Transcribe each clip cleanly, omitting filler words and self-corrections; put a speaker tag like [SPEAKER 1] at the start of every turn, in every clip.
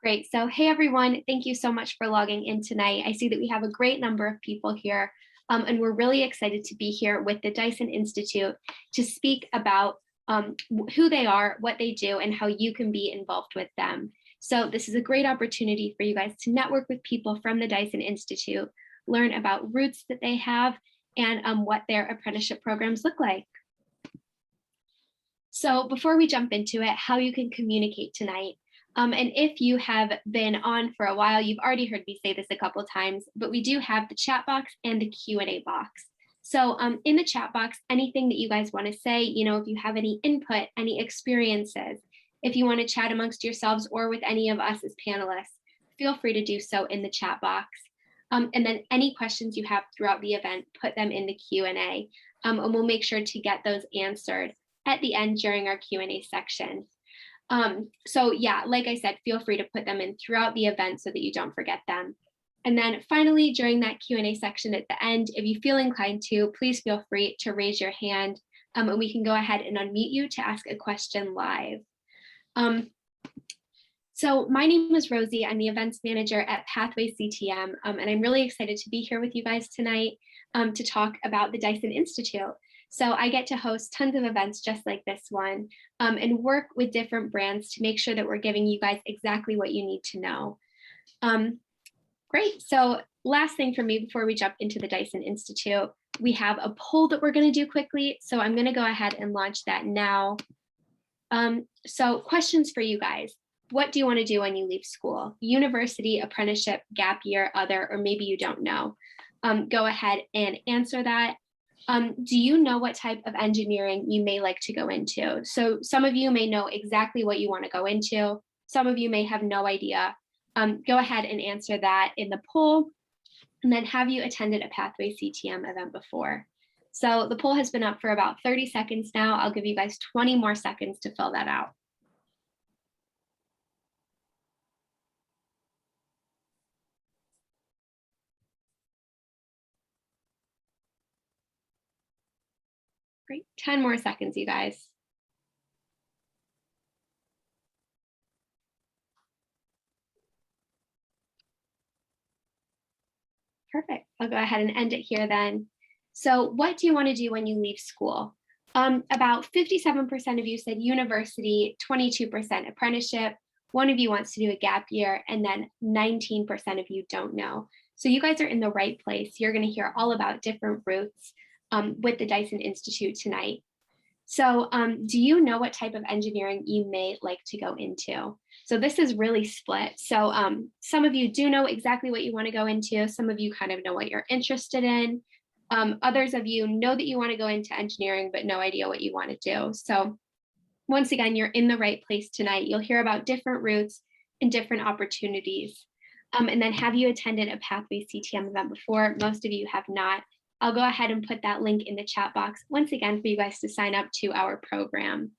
[SPEAKER 1] Great. So, hey everyone, thank you so much for logging in tonight. I see that we have a great number of people here, and we're really excited to be here with the Dyson Institute to speak about who they are, what they do, and how you can be involved with them. So this is a great opportunity for you guys to network with people from the Dyson Institute, learn about roots that they have, and what their apprenticeship programs look like. So before we jump into it, how you can communicate tonight. And if you have been on for a while, you've already heard me say this a couple times, but we do have the chat box and the Q&A box. So in the chat box, anything that you guys want to say, if you have any input, any experiences, if you want to chat amongst yourselves or with any of us as panelists, feel free to do so in the chat box. And then any questions you have throughout the event, put them in the Q&A, and we'll make sure to get those answered at the end during our Q&A section. So yeah, like I said, feel free to put them in throughout the event so that you don't forget them. And then finally, during that Q&A section at the end, if you feel inclined to, please feel free to raise your hand, and we can go ahead and unmute you to ask a question live. So my name is Rosie. I'm the events manager at Pathway CTM, and I'm really excited to be here with you guys tonight to talk about the Dyson Institute. So I get to host tons of events just like this one, and work with different brands to make sure that we're giving you guys exactly what you need to know. Great. So last thing for me before we jump into the Dyson Institute, we have a poll that we're going to do quickly. So I'm going to go ahead and launch that now. So questions for you guys. What do you want to do when you leave school? University, apprenticeship, gap year, other, or maybe you don't know. Go ahead and answer that. Do you know what type of engineering you may like to go into? So some of you may know exactly what you want to go into. Some of you may have no idea. Go ahead and answer that in the poll. And then, have you attended a Pathway CTM event before? So the poll has been up for about 30 seconds now. I'll give you guys 20 more seconds to fill that out. Great, 10 more seconds, you guys. Perfect, I'll go ahead and end it here then. So what do you want to do when you leave school? About 57% of you said university, 22% apprenticeship, one of you wants to do a gap year, and then 19% of you don't know. So you guys are in the right place. You're going to hear all about different routes with the Dyson Institute tonight. So do you know what type of engineering you may like to go into? So this is really split. So some of you do know exactly what you want to go into. Some of you kind of know what you're interested in. Others of you know that you want to go into engineering, but no idea what you want to do. So once again, you're in the right place tonight. You'll hear about different routes and different opportunities. And then, have you attended a Pathway CTM event before? Most of you have not. I'll go ahead and put that link in the chat box once again for you guys to sign up to our program.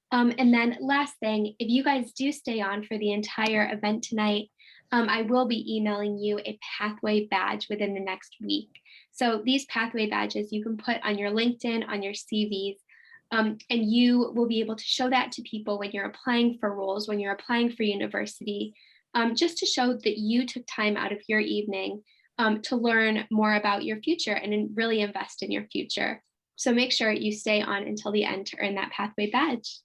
[SPEAKER 1] And then last thing, if you guys do stay on for the entire event tonight, I will be emailing you a Pathway badge within the next week. So these Pathway badges you can put on your LinkedIn, on your CVs, and you will be able to show that to people when you're applying for roles, when you're applying for university, just to show that you took time out of your evening to learn more about your future and really invest in your future. So make sure you stay on until the end to earn that Pathway badge.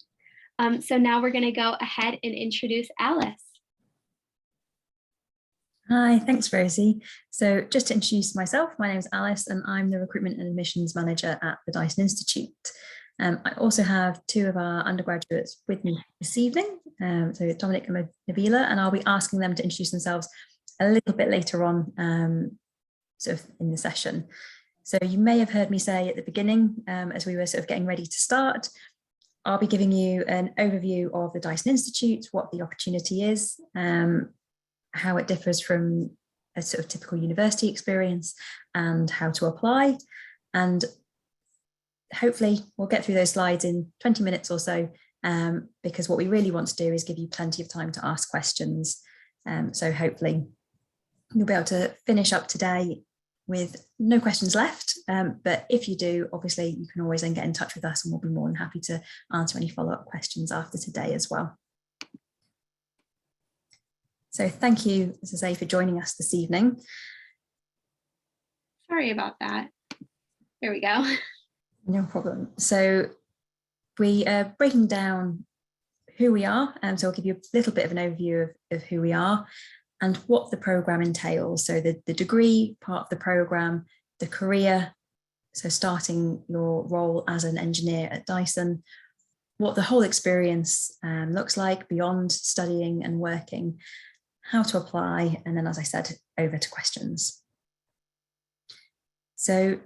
[SPEAKER 1] So now we're going to go ahead and introduce Alice.
[SPEAKER 2] Hi, thanks Rosie. So just to introduce myself, my name is Alice and I'm the Recruitment and Admissions Manager at the Dyson Institute. I also have two of our undergraduates with me this evening, so Dominic and Nabila, and I'll be asking them to introduce themselves a little bit later on sort of in the session. So you may have heard me say at the beginning, as we were sort of getting ready to start, I'll be giving you an overview of the Dyson Institute, what the opportunity is, how it differs from a sort of typical university experience and how to apply. And hopefully we'll get through those slides in 20 minutes or so, because what we really want to do is give you plenty of time to ask questions. So hopefully you'll be able to finish up today with no questions left. But if you do, obviously you can always then get in touch with us and we'll be more than happy to answer any follow-up questions after today as well. So thank you, as I say, for joining us this evening.
[SPEAKER 1] Sorry about that. There we go.
[SPEAKER 2] No problem. So we are breaking down who we are, and so I'll give you a little bit of an overview of who we are and what the programme entails. So the degree part of the programme, the career, so starting your role as an engineer at Dyson, what the whole experience looks like beyond studying and working, how to apply, and then, as I said, over to questions. So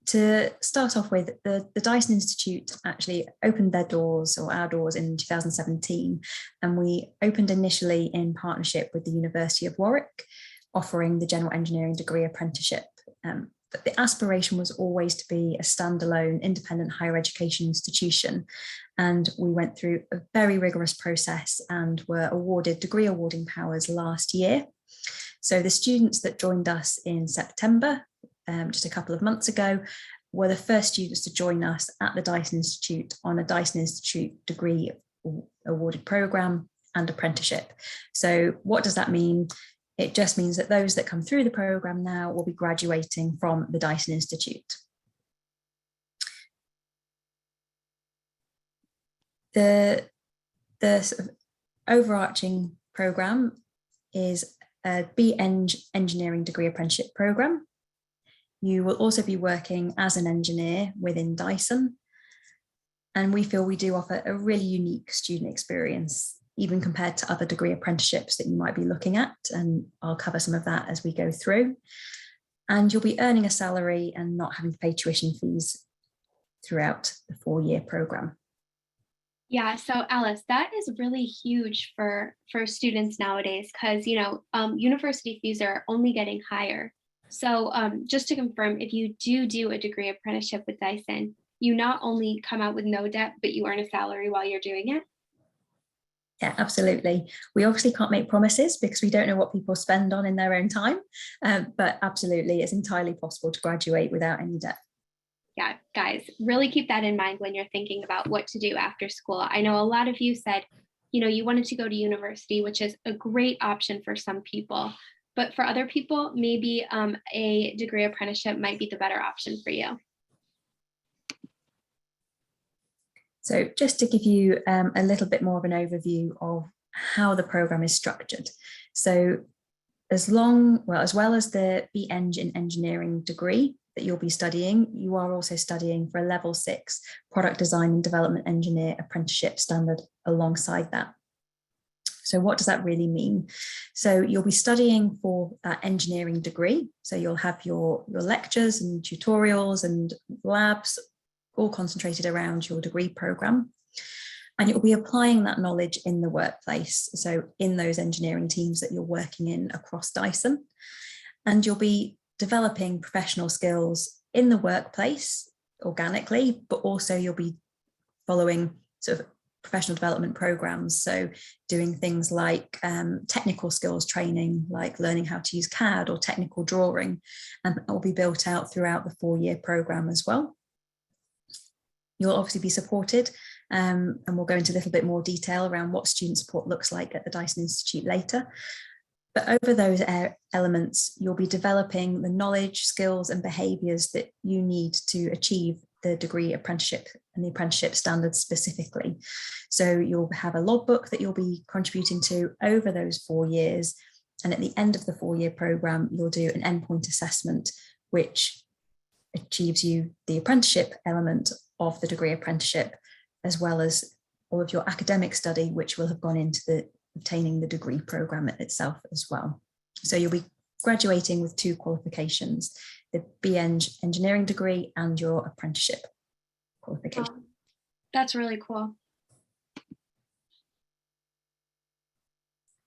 [SPEAKER 2] to start off with, the Dyson Institute actually opened their doors, or our doors, in 2017, and we opened initially in partnership with the University of Warwick, offering the general engineering degree apprenticeship. But the aspiration was always to be a standalone independent higher education institution, and we went through a very rigorous process and were awarded degree awarding powers last year. So the students that joined us in September, just a couple of months ago, were the first students to join us at the Dyson Institute on a Dyson Institute degree awarded programme and apprenticeship. So what does that mean? It just means that those that come through the programme now will be graduating from the Dyson Institute. The sort of overarching programme is a BEng engineering degree apprenticeship programme. You will also be working as an engineer within Dyson, and we feel we do offer a really unique student experience, even compared to other degree apprenticeships that you might be looking at, and I'll cover some of that as we go through. And you'll be earning a salary and not having to pay tuition fees throughout the 4-year programme.
[SPEAKER 1] Yeah, so Alice, that is really huge for students nowadays, because university fees are only getting higher. So just to confirm, if you do a degree apprenticeship with Dyson, you not only come out with no debt, but you earn a salary while you're doing it.
[SPEAKER 2] Yeah, absolutely. We obviously can't make promises because we don't know what people spend on in their own time, but absolutely, it's entirely possible to graduate without any debt.
[SPEAKER 1] Yeah, guys, really keep that in mind when you're thinking about what to do after school. I know a lot of you said, you wanted to go to university, which is a great option for some people. But for other people, maybe a degree apprenticeship might be the better option for you.
[SPEAKER 2] So just to give you a little bit more of an overview of how the programme is structured. So as well as the BEng in engineering degree that you'll be studying, you are also studying for a level 6 product design and development engineer apprenticeship standard alongside that. So what does that really mean? So you'll be studying for that engineering degree. So you'll have your lectures and tutorials and labs all concentrated around your degree programme. And you'll be applying that knowledge in the workplace. So in those engineering teams that you're working in across Dyson. And you'll be developing professional skills in the workplace organically, but also you'll be following sort of professional development programs. So doing things like technical skills training, like learning how to use CAD or technical drawing, and that will be built out throughout the 4-year programme as well. You'll obviously be supported, and we'll go into a little bit more detail around what student support looks like at the Dyson Institute later. But over those elements, you'll be developing the knowledge, skills and behaviours that you need to achieve the degree apprenticeship and the apprenticeship standards specifically. So you'll have a logbook that you'll be contributing to over those 4 years. And at the end of the 4-year programme, you'll do an endpoint assessment, which achieves you the apprenticeship element of the degree apprenticeship, as well as all of your academic study, which will have gone into obtaining the degree programme itself as well. So you'll be graduating with 2 qualifications, the BEng engineering degree and your apprenticeship qualification.
[SPEAKER 1] Oh, that's really cool.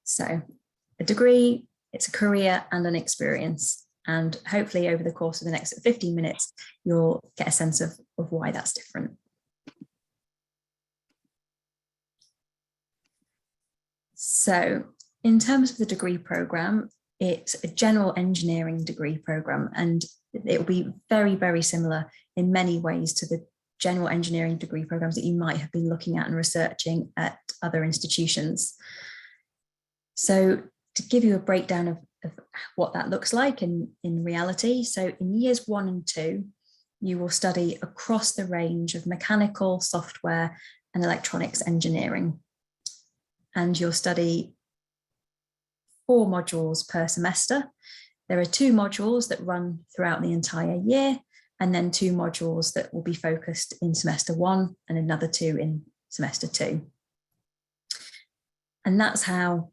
[SPEAKER 2] So a degree, it's a career and an experience. And hopefully over the course of the next 15 minutes, you'll get a sense of why that's different. So in terms of the degree programme, it's a general engineering degree programme, and it will be very, very similar in many ways to the general engineering degree programmes that you might have been looking at and researching at other institutions. So to give you a breakdown of what that looks like in reality. So in years 1 and 2, you will study across the range of mechanical, software, and electronics engineering. And you'll study 4 modules per semester. There are 2 modules that run throughout the entire year, and then 2 modules that will be focused in semester 1 and another 2 in semester 2. And that's how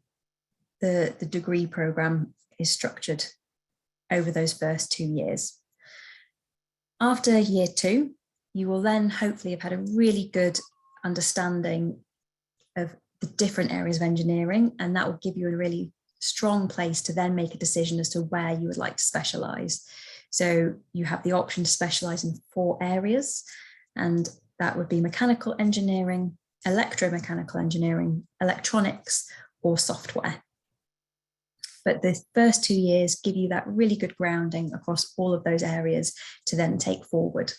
[SPEAKER 2] the degree program is structured over those first 2 years. After year 2, you will then hopefully have had a really good understanding of the different areas of engineering, and that will give you a really strong place to then make a decision as to where you would like to specialize. So you have the option to specialize in 4 areas, and that would be mechanical engineering, electromechanical engineering, electronics, or software. But the first 2 years give you that really good grounding across all of those areas to then take forward.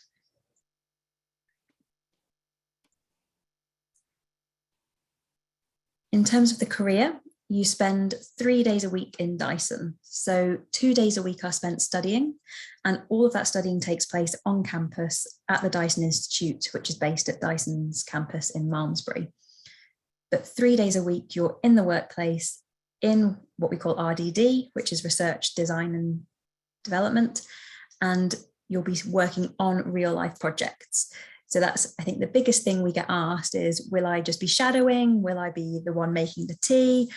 [SPEAKER 2] In terms of the career, you spend 3 days a week in Dyson. So 2 days a week are spent studying, and all of that studying takes place on campus at the Dyson Institute, which is based at Dyson's campus in Malmesbury. But 3 days a week, you're in the workplace in what we call RDD, which is research, design and development, and you'll be working on real life projects. So that's, I think, the biggest thing we get asked is, will I just be shadowing? Will I be the one making the tea?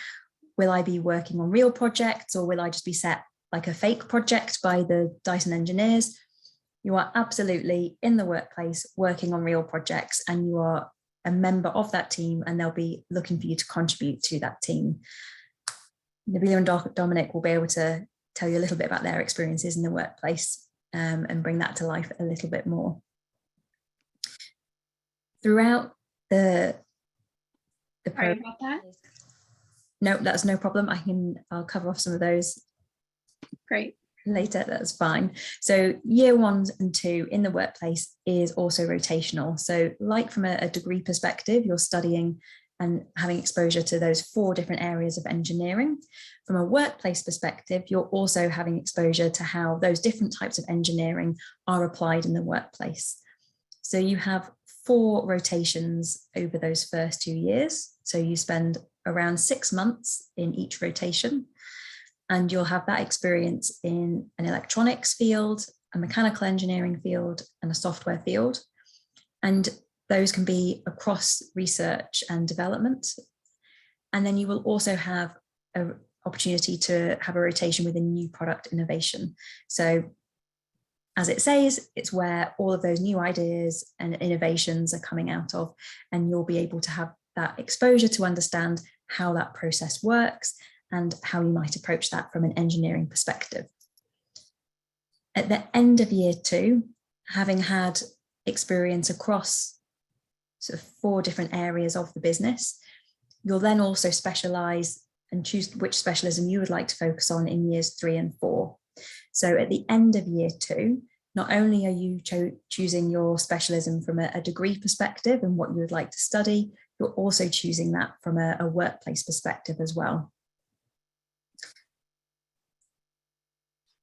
[SPEAKER 2] Will I be working on real projects, or will I just be set like a fake project by the Dyson engineers? You are absolutely in the workplace working on real projects, and you are a member of that team, and they'll be looking for you to contribute to that team. Nabila and Dominic will be able to tell you a little bit about their experiences in the workplace and bring that to life a little bit more. Throughout the
[SPEAKER 1] Sorry about that.
[SPEAKER 2] No, that's no problem. I'll cover off some of those.
[SPEAKER 1] Great.
[SPEAKER 2] Later, that's fine. So year 1 and 2 in the workplace is also rotational. So like from a degree perspective, you're studying and having exposure to those 4 different areas of engineering. From a workplace perspective, you're also having exposure to how those different types of engineering are applied in the workplace. So you have 4 rotations over those first 2 years. So you spend around 6 months in each rotation, and you'll have that experience in an electronics field, a mechanical engineering field, and a software field. And those can be across research and development. And then you will also have an opportunity to have a rotation within new product innovation. So as it says, it's where all of those new ideas and innovations are coming out of, and you'll be able to have that exposure to understand how that process works and how you might approach that from an engineering perspective. At the end of year 2, having had experience across sort of 4 different areas of the business, you'll then also specialize and choose which specialism you would like to focus on in years 3 and 4. So at the end of year 2, not only are you choosing your specialism from a degree perspective and what you would like to study, you're also choosing that from a workplace perspective as well.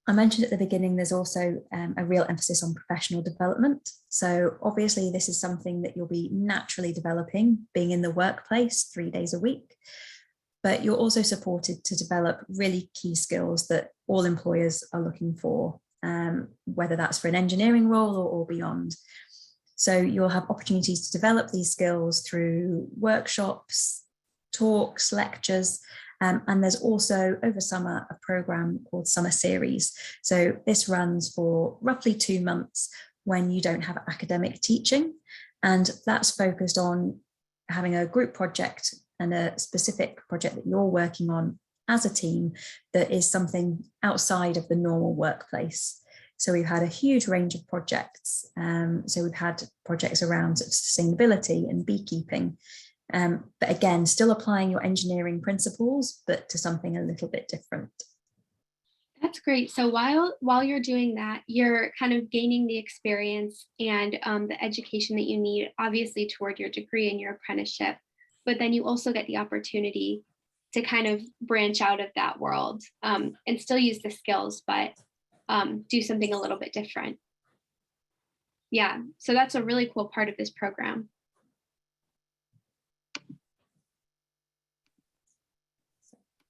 [SPEAKER 2] I mentioned at the beginning, there's also a real emphasis on professional development. So obviously this is something that you'll be naturally developing, being in the workplace 3 days a week, but you're also supported to develop really key skills that all employers are looking for, whether that's for an engineering role or beyond. So you'll have opportunities to develop these skills through workshops, talks, lectures, and there's also over summer a program called Summer Series. So this runs for roughly 2 months when you don't have academic teaching, and that's focused on having a group project and a specific project that you're working on as a team that is something outside of the normal workplace. So we've had a huge range of projects. So we've had projects around sustainability and beekeeping, but again, still applying your engineering principles, but to something a little bit different.
[SPEAKER 1] That's great. So while you're doing that, you're kind of gaining the experience and the education that you need, obviously, toward your degree and your apprenticeship. But then you also get the opportunity to kind of branch out of that world, and still use the skills, but do something a little bit different. Yeah, so that's a really cool part of this program.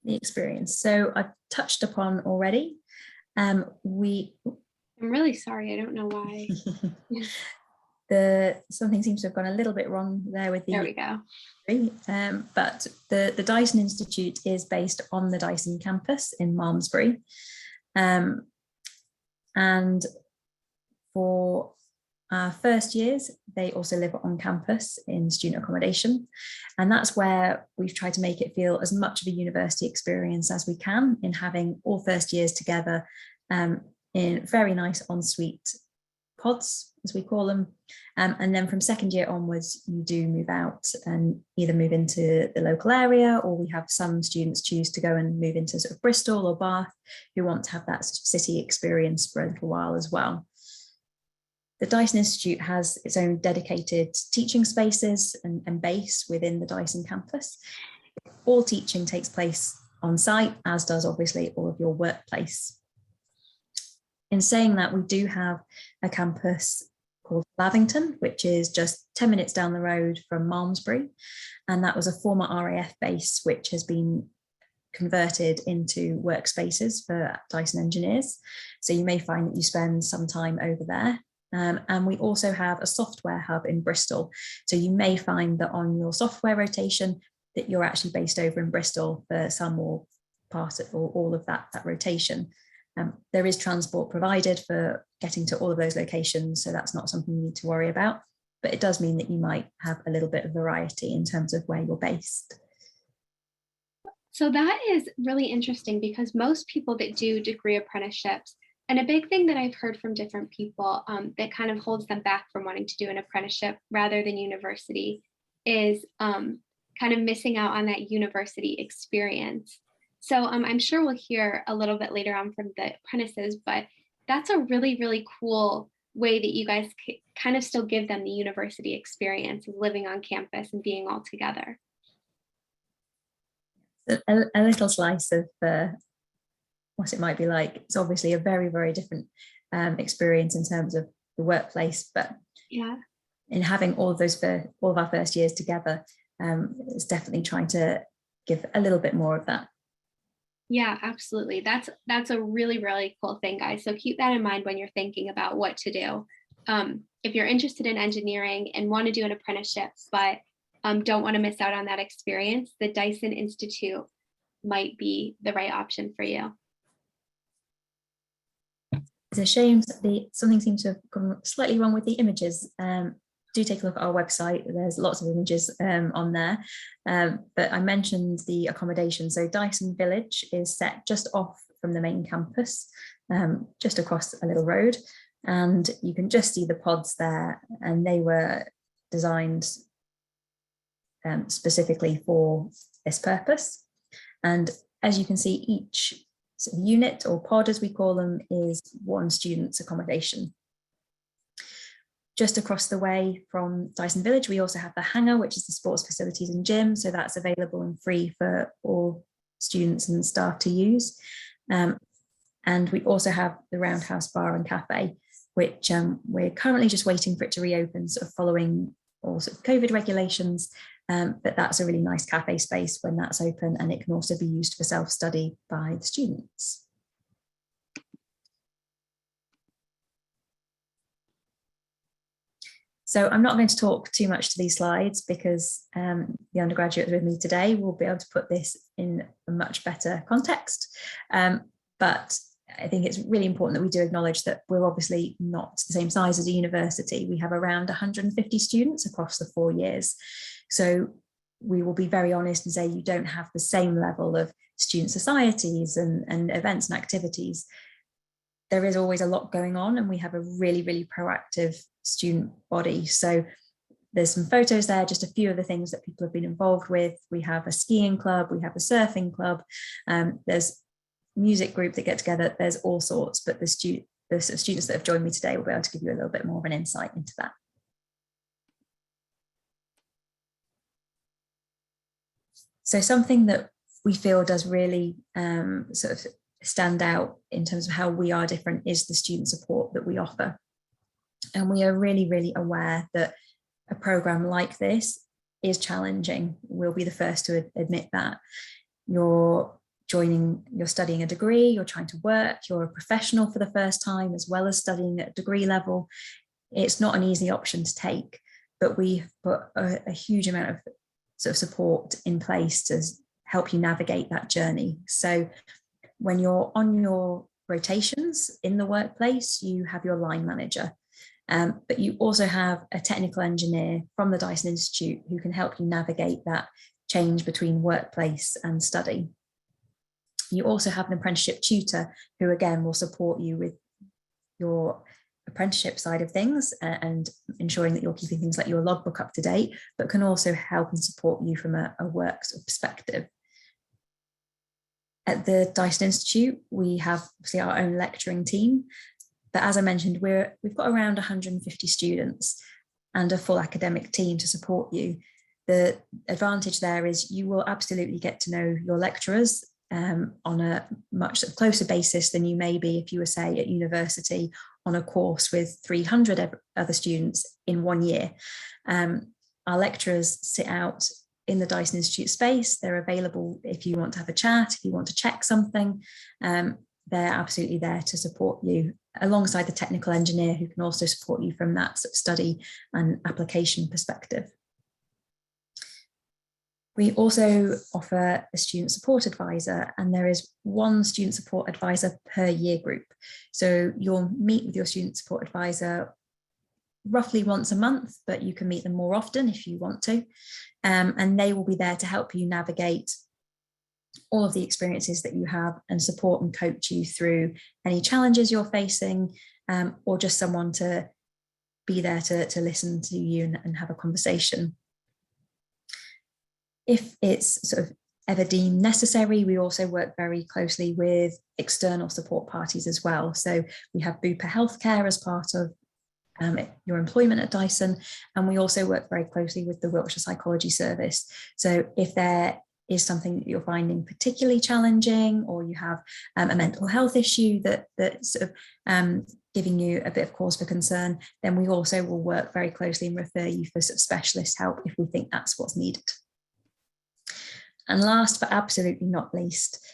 [SPEAKER 2] The experience. So I've touched upon already.
[SPEAKER 1] I'm really sorry. I don't know why.
[SPEAKER 2] Something seems to have gone a little bit wrong there with the.
[SPEAKER 1] There we go.
[SPEAKER 2] But the Dyson Institute is based on the Dyson campus in Malmesbury. And for our first years, they also live on campus in student accommodation. And that's where we've tried to make it feel as much of a university experience as we can, in having all first years together in very nice ensuite pods, as we call them. And then from second year onwards, you do move out and either move into the local area, or we have some students choose to go and move into sort of Bristol or Bath, who want to have that city experience for a little while as well. The Dyson Institute has its own dedicated teaching spaces and base within the Dyson campus. All teaching takes place on site, as does obviously all of your workplace. In saying that, we do have a campus called Lavington, which is just 10 minutes down the road from Malmesbury. And that was a former RAF base, which has been converted into workspaces for Dyson engineers. So you may find that you spend some time over there. And we also have a software hub in Bristol. So you may find that on your software rotation that you're actually based over in Bristol for some or part of or all of that rotation. There is transport provided for getting to all of those locations, so that's not something you need to worry about. But it does mean that you might have a little bit of variety in terms of where you're based.
[SPEAKER 1] So that is really interesting, because most people that do degree apprenticeships, and a big thing that I've heard from different people that kind of holds them back from wanting to do an apprenticeship rather than university is kind of missing out on that university experience. So I'm sure we'll hear a little bit later on from the apprentices, but that's a really, really cool way that you guys kind of still give them the university experience of living on campus and being all together.
[SPEAKER 2] A little slice of what it might be like. It's obviously a very, very different experience in terms of the workplace, but
[SPEAKER 1] yeah,
[SPEAKER 2] in having all of our first years together, it's definitely trying to give a little bit more of that.
[SPEAKER 1] Yeah, absolutely. That's a really, really cool thing, guys. So keep that in mind when you're thinking about what to do. If you're interested in engineering and want to do an apprenticeship, but don't want to miss out on that experience, the Dyson Institute might be the right option for you.
[SPEAKER 2] It's a shame that something seems to have gone slightly wrong with the images. Do take a look at our website. There's lots of images on there. But I mentioned the accommodation. So Dyson Village is set just off from the main campus, just across a little road. And you can just see the pods there. And they were designed specifically for this purpose. And as you can see, each sort of unit or pod, as we call them, is one student's accommodation. Just across the way from Dyson Village, we also have the hangar, which is the sports facilities and gym. So that's available and free for all students and staff to use. And we also have the Roundhouse Bar and Cafe, which we're currently just waiting for it to reopen, sort of following all sort of COVID regulations. But that's a really nice cafe space when that's open, and it can also be used for self-study by the students. So I'm not going to talk too much to these slides, because the undergraduates with me today will be able to put this in a much better context. But I think it's really important that we do acknowledge that we're obviously not the same size as a university. We have around 150 students across the 4 years. So we will be very honest and say you don't have the same level of student societies and events and activities. There is always a lot going on, and we have a really, really proactive student body. So there's some photos there, just a few of the things that people have been involved with. We have a skiing club, we have a surfing club, there's music group that get together, there's all sorts, but the students that have joined me today will be able to give you a little bit more of an insight into that. So something that we feel does really sort of stand out in terms of how we are different is the student support that we offer. And we are really, really aware that a program like this is challenging. We'll be the first to admit that. You're studying a degree, you're trying to work, you're a professional for the first time, as well as studying at degree level. It's not an easy option to take, but we've put a huge amount of sort of support in place to help you navigate that journey. So when you're on your rotations in the workplace, you have your line manager, but you also have a technical engineer from the Dyson Institute who can help you navigate that change between workplace and study. You also have an apprenticeship tutor who again will support you with your apprenticeship side of things and ensuring that you're keeping things like your logbook up to date, but can also help and support you from a work sort of perspective. At the Dyson Institute, we have obviously our own lecturing team, but as I mentioned, we've got around 150 students and a full academic team to support you. The advantage there is you will absolutely get to know your lecturers on a much closer basis than you may be if you were, say, at university on a course with 300 other students in 1 year. Our lecturers sit out in the Dyson Institute space. They're available if you want to have a chat, if you want to check something. They're absolutely there to support you alongside the technical engineer who can also support you from that sort of study and application perspective. We also offer a student support advisor, and there is one student support advisor per year group. So you'll meet with your student support advisor roughly once a month, but you can meet them more often if you want to. And they will be there to help you navigate all of the experiences that you have and support and coach you through any challenges you're facing, or just someone to be there to listen to you and have a conversation. If it's sort of ever deemed necessary, we also work very closely with external support parties as well. So we have Bupa Healthcare as part of your employment at Dyson, and we also work very closely with the Wiltshire Psychology Service. So if there is something that you're finding particularly challenging, or you have a mental health issue that sort of giving you a bit of cause for concern, then we also will work very closely and refer you for sort of specialist help if we think that's what's needed. And last but absolutely not least,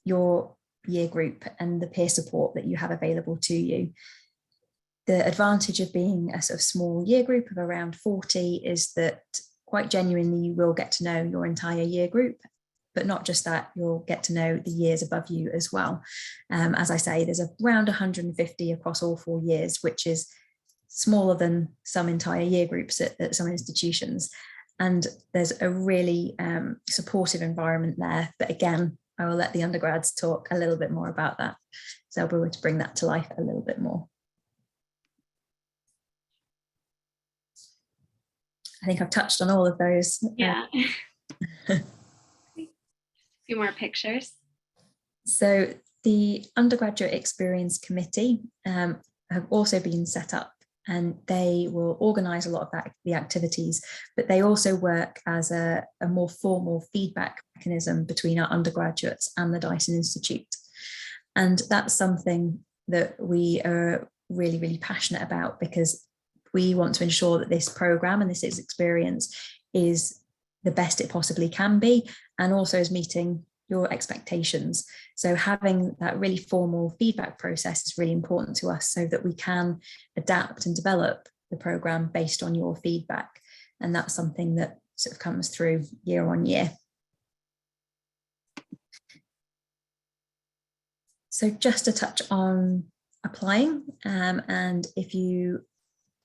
[SPEAKER 2] your year group and the peer support that you have available to you. The advantage of being a sort of small year group of around 40 is that quite genuinely you will get to know your entire year group, but not just that, you'll get to know the years above you as well. As I say, there's around 150 across all 4 years, which is smaller than some entire year groups at some institutions. And there's a really supportive environment there. But again, I will let the undergrads talk a little bit more about that. So we were to bring that to life a little bit more. I think I've touched on all of those.
[SPEAKER 1] Yeah. A few more pictures.
[SPEAKER 2] So the Undergraduate Experience Committee have also been set up, and they will organise a lot of the activities, but they also work as a more formal feedback mechanism between our undergraduates and the Dyson Institute. And that's something that we are really, really passionate about, because we want to ensure that this programme and this experience is the best it possibly can be, and also is meeting your expectations. So having that really formal feedback process is really important to us, so that we can adapt and develop the programme based on your feedback. And that's something that sort of comes through year on year. So just to touch on applying, and if you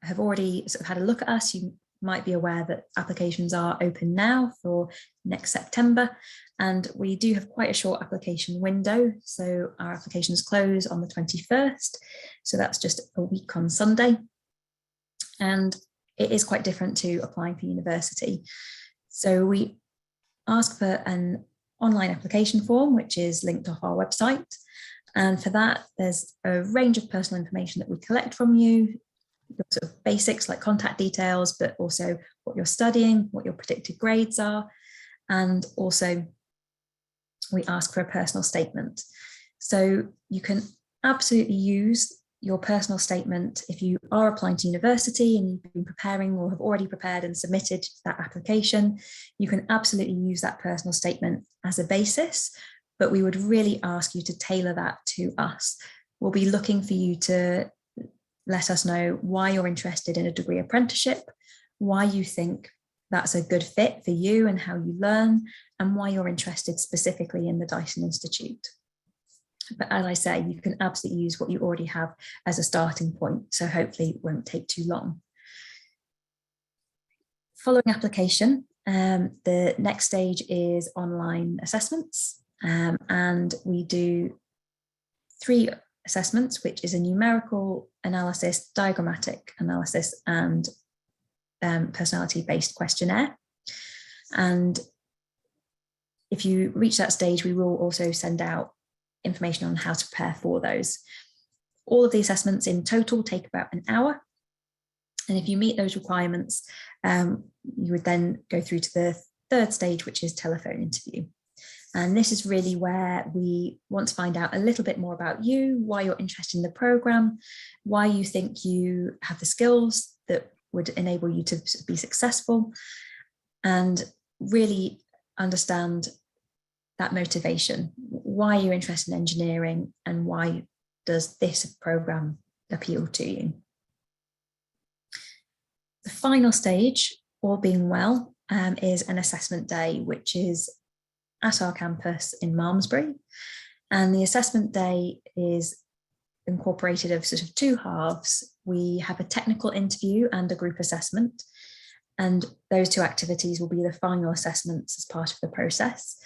[SPEAKER 2] have already sort of had a look at us, you might be aware that applications are open now for next September, and we do have quite a short application window. So our applications close on the 21st, so that's just a week on Sunday, and it is quite different to applying for university. So we ask for an online application form, which is linked off our website, and for that there's a range of personal information that we collect from you, your sort of basics like contact details, but also what you're studying, what your predicted grades are, and also we ask for a personal statement. So you can absolutely use your personal statement if you are applying to university and you've been preparing or have already prepared and submitted that application. You can absolutely use that personal statement as a basis, but we would really ask you to tailor that to us. We'll be looking for you to let us know why you're interested in a degree apprenticeship, why you think that's a good fit for you and how you learn, and why you're interested specifically in the Dyson Institute. But as I say, you can absolutely use what you already have as a starting point, so hopefully it won't take too long. Following application, the next stage is online assessments, and we do 3 assessments, which is a numerical analysis, diagrammatic analysis, and personality-based questionnaire. And if you reach that stage, we will also send out information on how to prepare for those. All of the assessments in total take about an hour. And if you meet those requirements, you would then go through to the 3rd stage, which is telephone interview. And this is really where we want to find out a little bit more about you, why you're interested in the programme, why you think you have the skills that would enable you to be successful, and really understand that motivation. Why you're interested in engineering and why does this programme appeal to you? The final stage, all being well, is an assessment day, which is at our campus in Malmesbury. And the assessment day is incorporated of sort of 2 halves. We have a technical interview and a group assessment. And those 2 activities will be the final assessments as part of the process.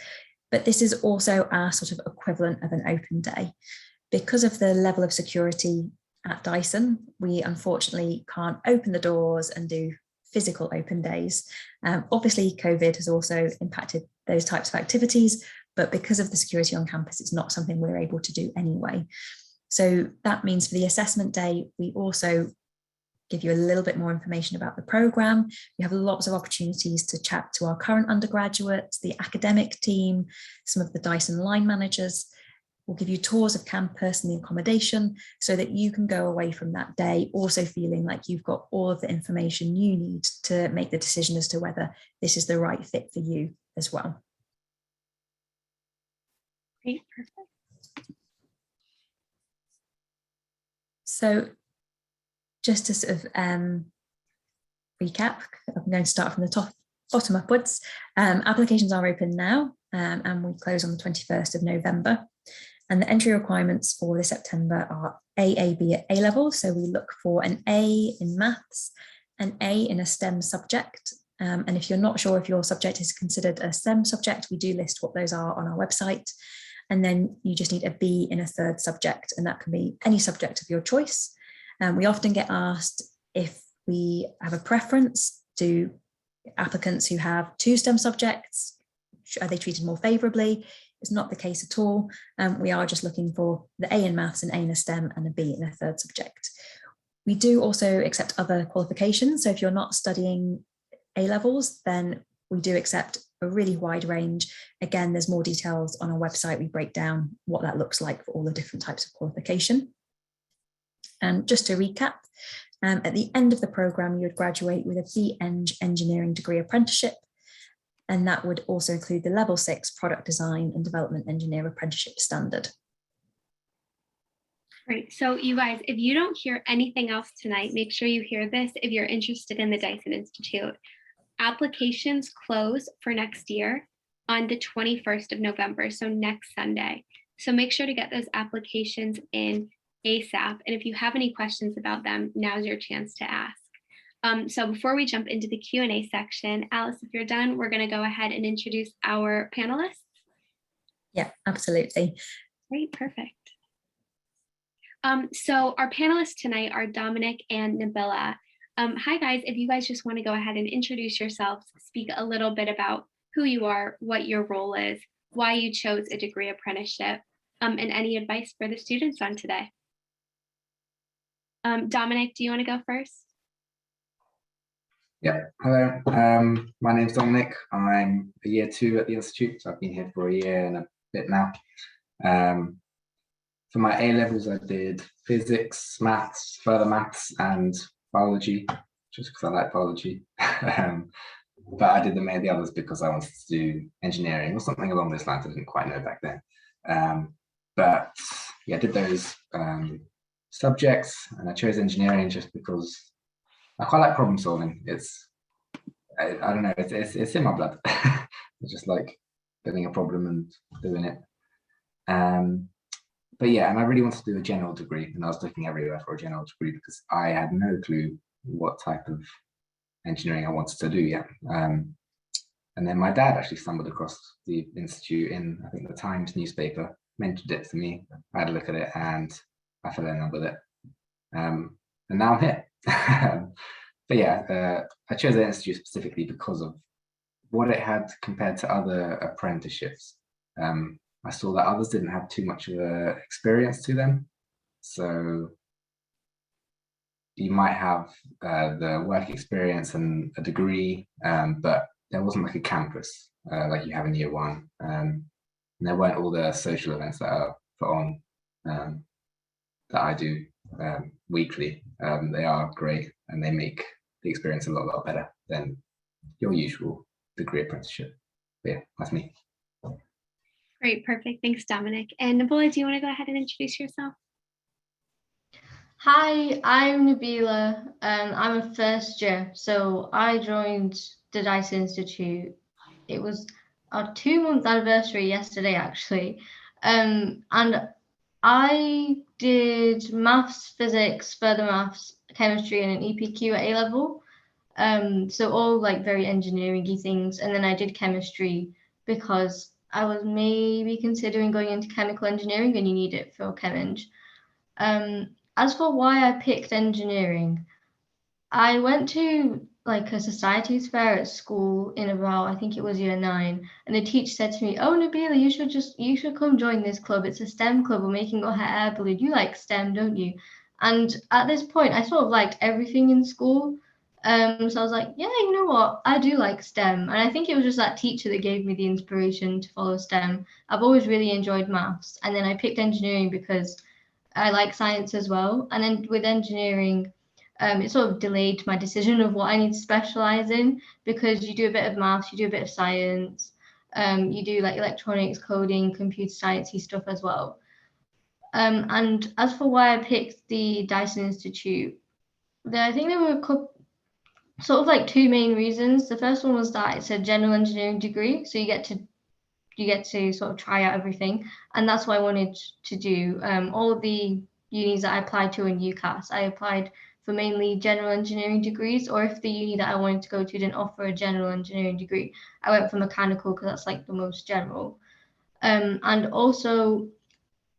[SPEAKER 2] But this is also our sort of equivalent of an open day. Because of the level of security at Dyson, we unfortunately can't open the doors and do physical open days. Obviously, COVID has also impacted those types of activities, but because of the security on campus, it's not something we're able to do anyway. So that means for the assessment day, we also give you a little bit more information about the programme. You have lots of opportunities to chat to our current undergraduates, the academic team, some of the Dyson line managers. We'll give you tours of campus and the accommodation so that you can go away from that day also feeling like you've got all of the information you need to make the decision as to whether this is the right fit for you as well.
[SPEAKER 1] Great, perfect.
[SPEAKER 2] So just to sort of recap, I'm going to start from the bottom upwards. Applications are open now and we close on the 21st of November. And the entry requirements for this September are AAB at A-level. So we look for an A in maths, an A in a STEM subject. And if you're not sure if your subject is considered a STEM subject, we do list what those are on our website. And then you just need a B in a 3rd subject, and that can be any subject of your choice. We often get asked if we have a preference. Do applicants who have 2 STEM subjects, are they treated more favourably? It's not the case at all. We are just looking for the A in maths, an A in a STEM, and a B in a 3rd subject. We do also accept other qualifications. So if you're not studying A-levels, then we do accept a really wide range. Again, there's more details on our website. We break down what that looks like for all the different types of qualification. And just to recap, at the end of the programme, you would graduate with a B.Eng engineering degree apprenticeship. And that would also include the level 6 product design and development engineer apprenticeship standard.
[SPEAKER 1] Great. So you guys, if you don't hear anything else tonight, make sure you hear this if you're interested in the Dyson Institute. Applications close for next year on the 21st of November, so next Sunday. So make sure to get those applications in ASAP. And if you have any questions about them, now's your chance to ask. So before we jump into the Q&A section, Alice, if you're done, we're going to go ahead and introduce our panelists.
[SPEAKER 2] Yeah, absolutely.
[SPEAKER 1] Great, perfect. So our panelists tonight are Dominic and Nabila. Hi guys, if you guys just want to go ahead and introduce yourselves, speak a little bit about who you are, what your role is, why you chose a degree apprenticeship, and any advice for the students on today. Dominic, do you want to go first?
[SPEAKER 3] Yeah, hello. My name's Dominic. I'm a year 2 at the Institute. So I've been here for a year and bit now. For my A levels, I did physics, maths, further maths, and biology, just because I like biology. But I did the others because I wanted to do engineering or something along those lines. I didn't quite know back then. But yeah, I did those subjects, and I chose engineering just because I quite like problem solving. I don't know, it's in my blood. I just like getting a problem and doing it. But yeah, and I really wanted to do a general degree, and I was looking everywhere for a general degree because I had no clue what type of engineering I wanted to do yet. And then my dad actually stumbled across the institute in, I think, the Times newspaper, mentioned it to me. I had a look at it and I fell in love with it. And now I'm here. But yeah, I chose the institute specifically because of what it had compared to other apprenticeships. I saw that others didn't have too much of a experience to them. So you might have the work experience and a degree, but there wasn't like a campus like you have in year one. And there weren't all the social events that are put on that I do weekly. They are great and they make the experience a lot better than your usual degree apprenticeship. But yeah, that's me.
[SPEAKER 1] Great, perfect. Thanks, Dominic. And Nabila, do you want to go ahead and introduce yourself?
[SPEAKER 4] Hi, I'm Nabila. I'm a first year, so I joined the Dyson Institute. It was our 2-month anniversary yesterday, actually. And I did maths, physics, further maths, chemistry, and an EPQ at A level. So all like very engineering-y things. And then I did chemistry because I was maybe considering going into chemical engineering, and you need it for Chem Eng. As for why I picked engineering, I went to like a societies fair at school in about, I think it was year 9, and the teacher said to me, "Oh, Nabila, you should come join this club. It's a STEM club. We're making your hair air balloon. You like STEM, don't you?" And at this point, I sort of liked everything in school. So I was like, yeah, you know what? I do like STEM. And I think it was just that teacher that gave me the inspiration to follow STEM. I've always really enjoyed maths. And then I picked engineering because I like science as well. And then with engineering, it sort of delayed my decision of what I need to specialize in, because you do a bit of maths, you do a bit of science, you do like electronics, coding, computer science stuff as well. And as for why I picked the Dyson Institute, I think there were a couple, sort of like 2 main reasons. The first one was that it's a general engineering degree, so you get to sort of try out everything, and that's what I wanted to do. All of the unis that I applied to in UCAS, I applied for mainly general engineering degrees, or if the uni that I wanted to go to didn't offer a general engineering degree, I went for mechanical because that's like the most general. And also,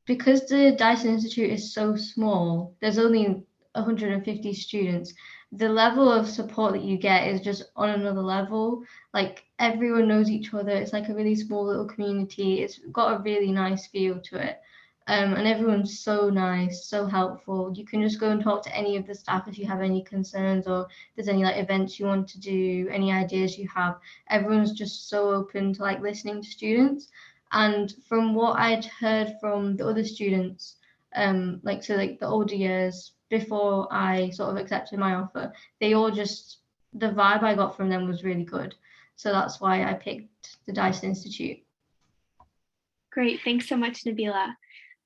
[SPEAKER 4] because the Dyson Institute is so small, there's only 150 students, the level of support that you get is just on another level. Like everyone knows each other. It's like a really small little community. It's got a really nice feel to it. And everyone's so nice, so helpful. You can just go and talk to any of the staff if you have any concerns, or if there's any like events you want to do, any ideas you have. Everyone's just so open to like listening to students. And from what I'd heard from the other students, like the older years before I sort of accepted my offer, they all just, the vibe I got from them was really good. So that's why I picked the Dyson Institute.
[SPEAKER 1] Great, thanks so much, Nabila.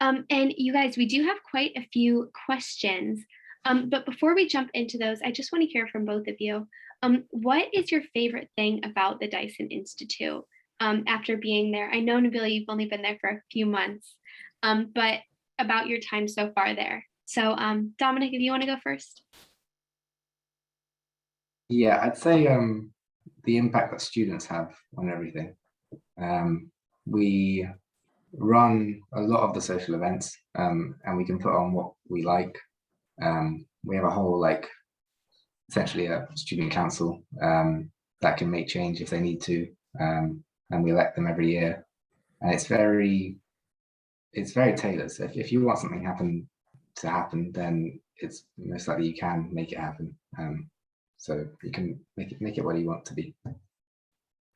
[SPEAKER 1] And you guys, we do have quite a few questions, but before we jump into those, I just want to hear from both of you. What is your favorite thing about the Dyson Institute after being there? I know, Nabila, you've only been there for a few months, but about your time so far there. So Dominic, if you want to go first.
[SPEAKER 3] Yeah, I'd say the impact that students have on everything. We run a lot of the social events, and we can put on what we like. We have a whole, like, essentially a student council that can make change if they need to, and we elect them every year. And it's very tailored. So if you want something to happen, then it's most likely you can make it happen. So you can make it what you want to be.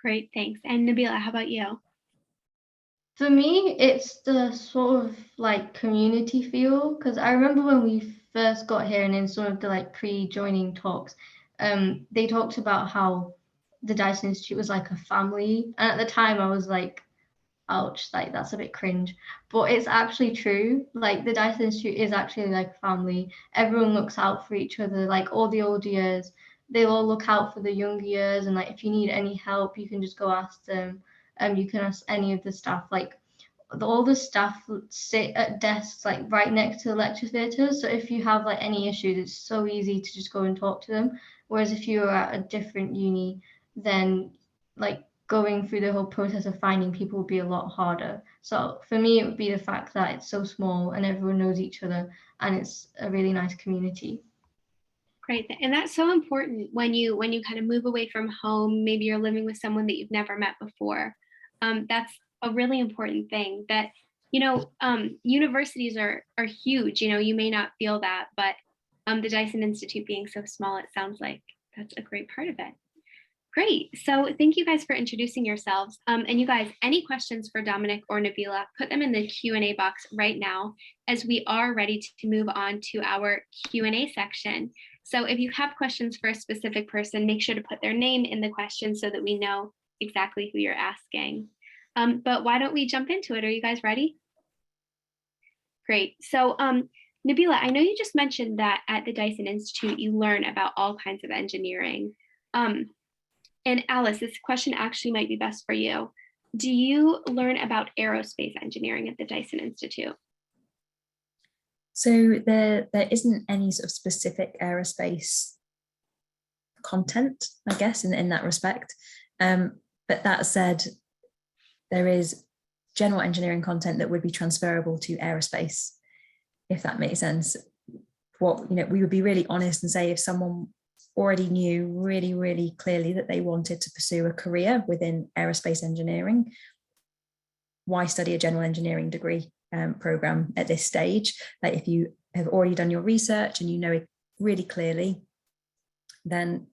[SPEAKER 1] Great, thanks. And Nabila, how about you?
[SPEAKER 4] For me, it's the sort of like community feel, because I remember when we first got here and in some of the like pre-joining talks, they talked about how the Dyson Institute was like a family. And at the time I was like, ouch, like that's a bit cringe. But it's actually true. Like the Dyson Institute is actually like a family. Everyone looks out for each other, like all the old years. They'll all look out for the younger years, and like if you need any help, you can just go ask them. You can ask any of the staff. Like all the staff sit at desks like right next to the lecture theatres. So if you have like any issues, it's so easy to just go and talk to them. Whereas if you were at a different uni, then like going through the whole process of finding people would be a lot harder. So for me, it would be the fact that it's so small and everyone knows each other and it's a really nice community.
[SPEAKER 1] Great. And that's so important when you kind of move away from home. Maybe you're living with someone that you've never met before. That's a really important thing that, universities are huge. You may not feel that, but the Dyson Institute being so small, it sounds like that's a great part of it. Great. So thank you guys for introducing yourselves. And you guys, any questions for Dominic or Nabila, put them in the Q&A box right now, as we are ready to move on to our Q&A section. So if you have questions for a specific person, make sure to put their name in the question so that we know exactly who you're asking. But why don't we jump into it? Are you guys ready? Great. So Nabila, I know you just mentioned that at the Dyson Institute, you learn about all kinds of engineering. And Alice, this question actually might be best for you. Do you learn about aerospace engineering at the Dyson Institute?
[SPEAKER 2] So there isn't any sort of specific aerospace content, I guess, in that respect. But that said, there is general engineering content that would be transferable to aerospace, if that makes sense. We would be really honest and say if someone already knew really, really clearly that they wanted to pursue a career within aerospace engineering, why study a general engineering degree program at this stage? Like if you have already done your research and you know it really clearly, then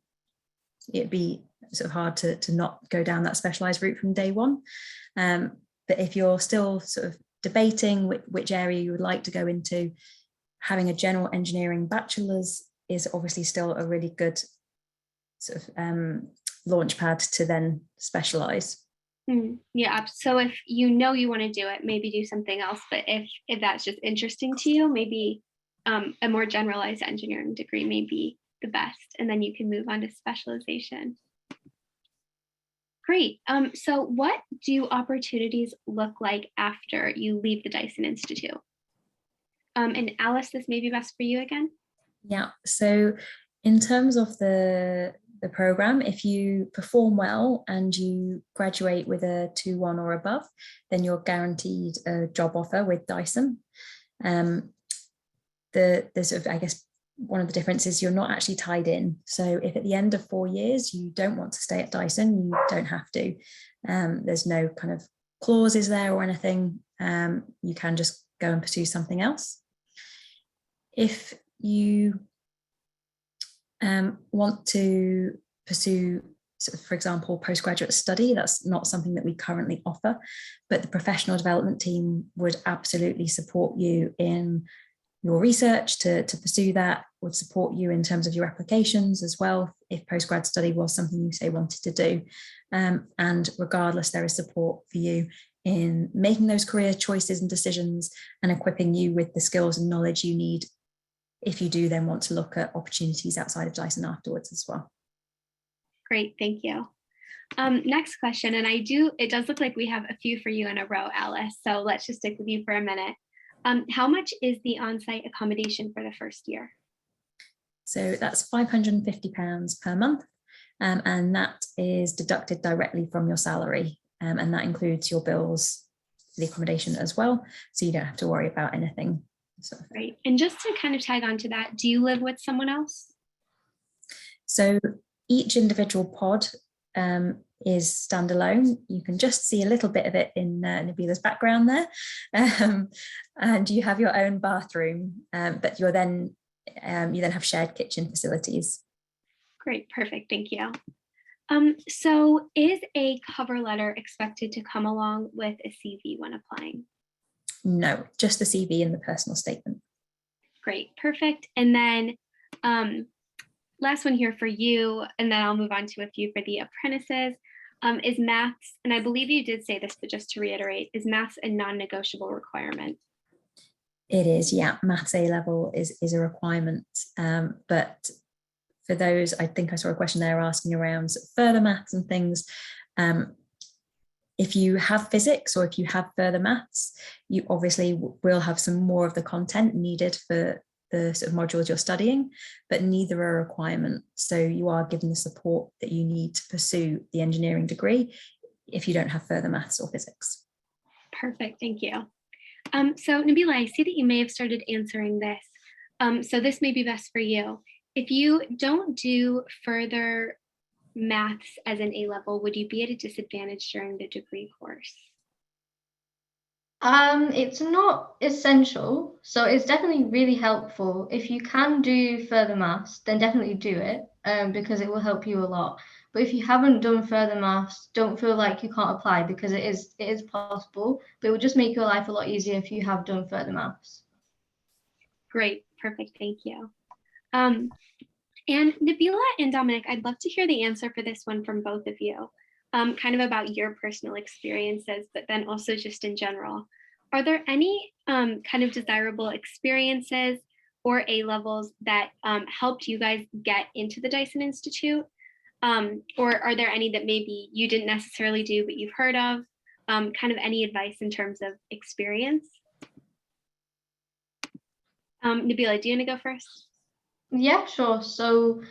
[SPEAKER 2] it'd be sort of hard to not go down that specialized route from day one. But if you're still sort of debating which area you would like to go into, having a general engineering bachelor's is obviously still a really good sort of launch pad to then specialize.
[SPEAKER 1] Yeah, so if you know you want to do it, maybe do something else. But if that's just interesting to you, maybe a more generalized engineering degree may be the best, and then you can move on to specialization. Great. So what do opportunities look like after you leave the Dyson Institute? And Alice, this may be best for you again.
[SPEAKER 2] Yeah, so in terms of the program, if you perform well and you graduate with a 2-1 or above, then you're guaranteed a job offer with Dyson. The sort of, I guess, one of the differences, you're not actually tied in. So if at the end of 4 years you don't want to stay at Dyson, you don't have to. There's no kind of clauses there or anything. You can just go and pursue something else. If you want to pursue, sort of, for example, postgraduate study, that's not something that we currently offer, but the professional development team would absolutely support you in your research to pursue that, would support you in terms of your applications as well, if postgrad study was something you say wanted to do. And regardless, there is support for you in making those career choices and decisions and equipping you with the skills and knowledge you need if you do then want to look at opportunities outside of Dyson afterwards as well.
[SPEAKER 1] Great, thank you. Next question, and it does look like we have a few for you in a row, Alice, so let's just stick with you for a minute. How much is the on-site accommodation for the first year?
[SPEAKER 2] So that's £550 per month, and that is deducted directly from your salary, and that includes your bills for the accommodation as well, so you don't have to worry about anything.
[SPEAKER 1] Right. And just to kind of tag on to that, do you live with someone else?
[SPEAKER 2] So each individual pod is standalone. You can just see a little bit of it in Nabila's background there. And you have your own bathroom, but you then have shared kitchen facilities.
[SPEAKER 1] Great, perfect, thank you. So is a cover letter expected to come along with a CV when applying?
[SPEAKER 2] No, just the CV and the personal statement.
[SPEAKER 1] Great, perfect. And then last one here for you, and then I'll move on to a few for the apprentices, is maths. And I believe you did say this, but just to reiterate, is maths a non-negotiable requirement?
[SPEAKER 2] It is, yeah. Maths A level is a requirement, but for those, I think I saw a question there asking around further maths and things. If you have physics or if you have further maths, you obviously will have some more of the content needed for the sort of modules you're studying, but neither are a requirement. So you are given the support that you need to pursue the engineering degree if you don't have further maths or physics.
[SPEAKER 1] Perfect, thank you. So Nabila, I see that you may have started answering this. So this may be best for you. If you don't do further maths as an A level, would you be at a disadvantage during the degree course?
[SPEAKER 4] It's not essential, so it's definitely really helpful. If you can do further maths, then definitely do it, because it will help you a lot. But if you haven't done further maths, don't feel like you can't apply, because it is possible, but it will just make your life a lot easier if you have done further maths.
[SPEAKER 1] Great, perfect, thank you. And Nabila and Dominic, I'd love to hear the answer for this one from both of you, kind of about your personal experiences, but then also just in general. Are there any kind of desirable experiences or A levels that helped you guys get into the Dyson Institute? Or are there any that maybe you didn't necessarily do, but you've heard of? Kind of any advice in terms of experience? Nabila, do you want to go first?
[SPEAKER 4] Yeah, sure. So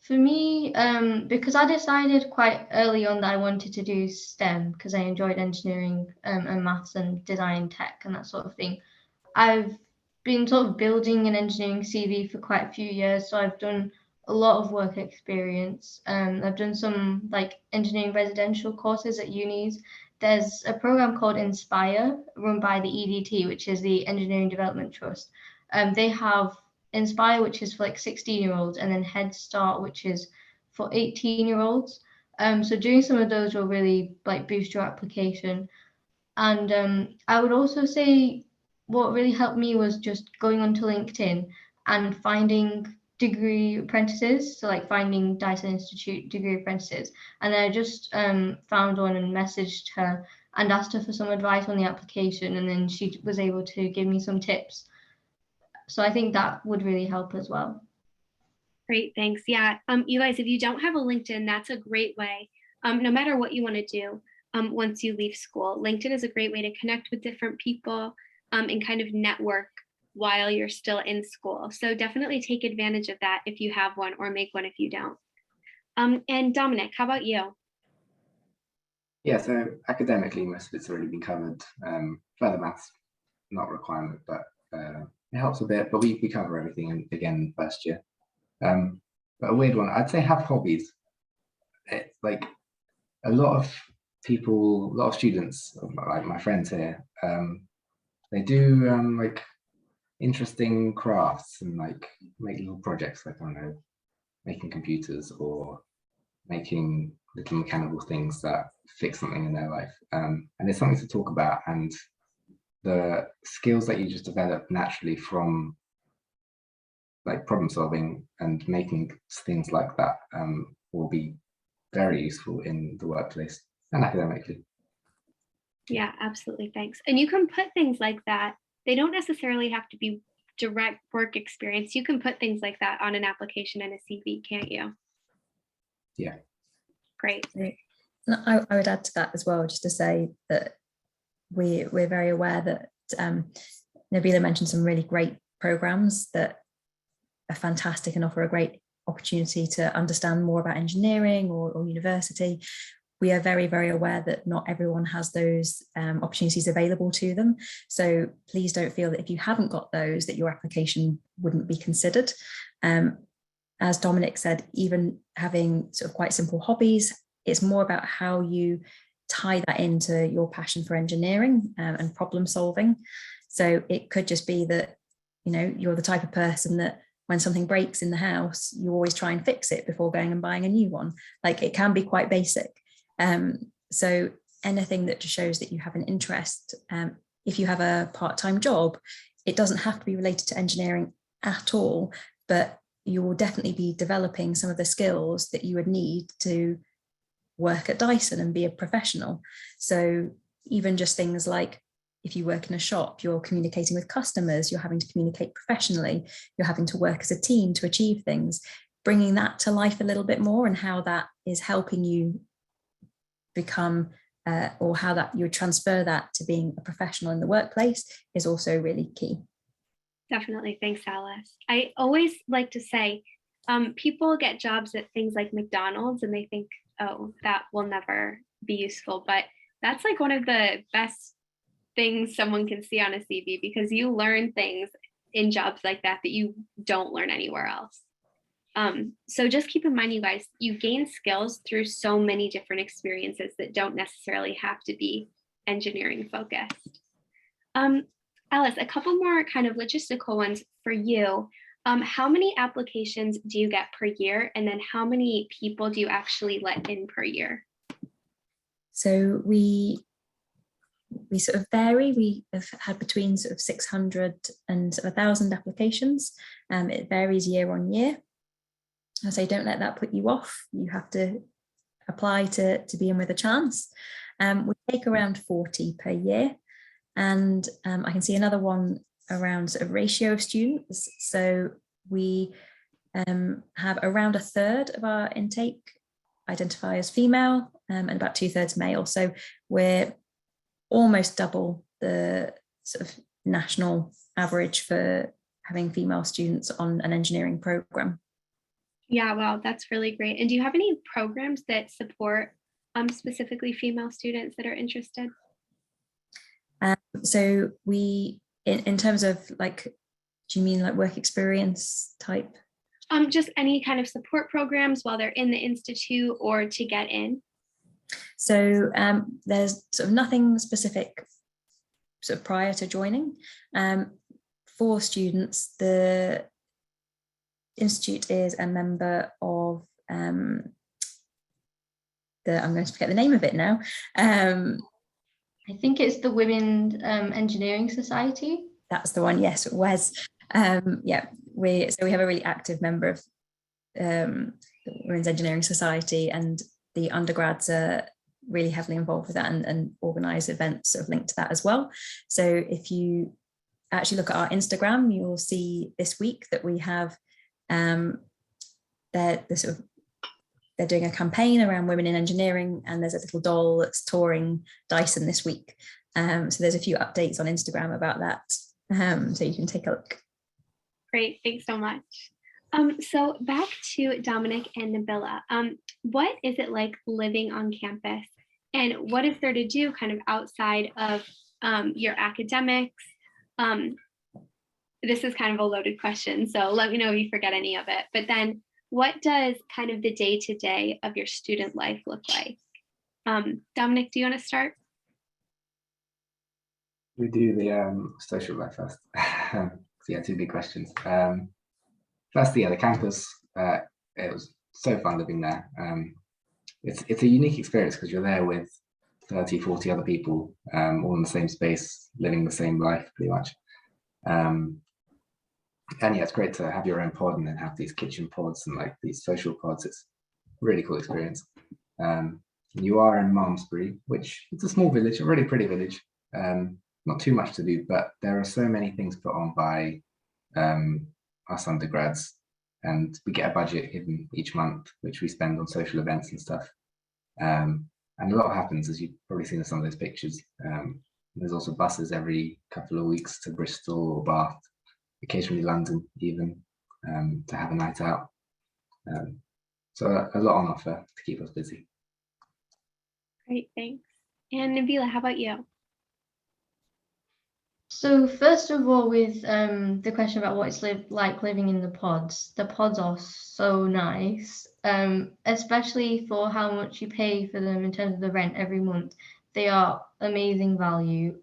[SPEAKER 4] for me, because I decided quite early on that I wanted to do STEM because I enjoyed engineering and maths and design tech and that sort of thing. I've been sort of building an engineering CV for quite a few years, so I've done a lot of work experience. I've done some like engineering residential courses at unis. There's a program called Inspire run by the EDT, which is the Engineering Development Trust. They have Inspire, which is for like 16-year-olds, and then Head Start, which is for 18-year-olds. So doing some of those will really like boost your application. And I would also say what really helped me was just going onto LinkedIn and finding degree apprentices, so like finding Dyson Institute degree apprentices. And then I just found one and messaged her and asked her for some advice on the application, and then she was able to give me some tips. So I think that would really help as well.
[SPEAKER 1] Great, thanks. Yeah, you guys, if you don't have a LinkedIn, that's a great way. No matter what you want to do once you leave school, LinkedIn is a great way to connect with different people and kind of network while you're still in school. So definitely take advantage of that if you have one, or make one if you don't. And Dominic, how about you?
[SPEAKER 3] Yeah, so academically, most of it's already been covered. Further maths, not a requirement, but it helps a bit. But we cover everything again first year. But a weird one, I'd say have hobbies. It's like a lot of people, a lot of students, like my friends here, they do like interesting crafts and like make little projects, like I don't know, making computers or making little mechanical things that fix something in their life. And it's something to talk about, and the skills that you just develop naturally from like problem solving and making things like that will be very useful in the workplace and academically.
[SPEAKER 1] Yeah, absolutely. Thanks. And you can put things like that. They don't necessarily have to be direct work experience. You can put things like that on an application and a CV, can't you?
[SPEAKER 3] Yeah.
[SPEAKER 1] Great.
[SPEAKER 2] I would add to that as well, just to say that we're very aware that Nabila mentioned some really great programs that are fantastic and offer a great opportunity to understand more about engineering or university. We are very, very aware that not everyone has those opportunities available to them. So please don't feel that if you haven't got those, that your application wouldn't be considered. As Dominic said, even having sort of quite simple hobbies, it's more about how you tie that into your passion for engineering and problem solving. So it could just be that, you know, you're the type of person that when something breaks in the house, you always try and fix it before going and buying a new one. Like, it can be quite basic. So anything that just shows that you have an interest, if you have a part-time job, it doesn't have to be related to engineering at all, but you will definitely be developing some of the skills that you would need to work at Dyson and be a professional. So even just things like, if you work in a shop, you're communicating with customers, you're having to communicate professionally, you're having to work as a team to achieve things, bringing that to life a little bit more, and how that is helping you become or how that you transfer that to being a professional in the workplace is also really key.
[SPEAKER 1] Definitely. Thanks, Alice. I always like to say, people get jobs at things like McDonald's and they think, oh, that will never be useful. But that's like one of the best things someone can see on a CV, because you learn things in jobs like that that you don't learn anywhere else. So just keep in mind, you guys, you gain skills through so many different experiences that don't necessarily have to be engineering focused. Alice, a couple more kind of logistical ones for you. How many applications do you get per year? And then how many people do you actually let in per year?
[SPEAKER 2] So we sort of vary. We have had between sort of 600 and 1,000 applications. It varies year on year. I say, don't let that put you off. You have to apply to be in with a chance. We take around 40 per year. And I can see another one around sort of ratio of students. So we have around a third of our intake identify as female, and about 2/3 male. So we're almost double the sort of national average for having female students on an engineering program.
[SPEAKER 1] Yeah, wow, that's really great. And do you have any programs that support specifically female students that are interested?
[SPEAKER 2] So we, in terms of like, do you mean like work experience type?
[SPEAKER 1] Just any kind of support programs while they're in the institute or to get in.
[SPEAKER 2] So there's sort of nothing specific sort of prior to joining. For students, the Institute is a member of I'm going to forget the name of it now.
[SPEAKER 4] I think it's the Women Engineering Society.
[SPEAKER 2] That's the one, yes, WES. Yeah, we have a really active member of the Women's Engineering Society, and the undergrads are really heavily involved with that and organise events sort of linked to that as well. So if you actually look at our Instagram, you'll see this week that we have they're doing a campaign around women in engineering, and there's a little doll that's touring Dyson this week. So there's a few updates on Instagram about that, so you can take a look.
[SPEAKER 1] Great, thanks so much. So back to Dominic and Nabila. What is it like living on campus, and what is there to do kind of outside of your academics? This is kind of a loaded question, so let me know if you forget any of it. But then, what does kind of the day-to-day of your student life look like? Dominic, do you want to start?
[SPEAKER 3] We do the social life first. So yeah, two big questions. First, yeah, the campus. It was so fun living there. It's a unique experience because you're there with 30, 40 other people, all in the same space, living the same life pretty much. And yeah, it's great to have your own pod and then have these kitchen pods and like these social pods. It's a really cool experience. You are in Malmesbury, which it's a small village, a really pretty village. Not too much to do, but there are so many things put on by us undergrads, and we get a budget given each month, which we spend on social events and stuff. And a lot happens, as you've probably seen in some of those pictures. There's also buses every couple of weeks to Bristol or Bath, occasionally London even, to have a night out. So a lot on offer to keep us busy.
[SPEAKER 1] Great, thanks. And Nabila, how about you?
[SPEAKER 4] So first of all, with the question about what it's like living in the pods are so nice, especially for how much you pay for them in terms of the rent every month. They are amazing value.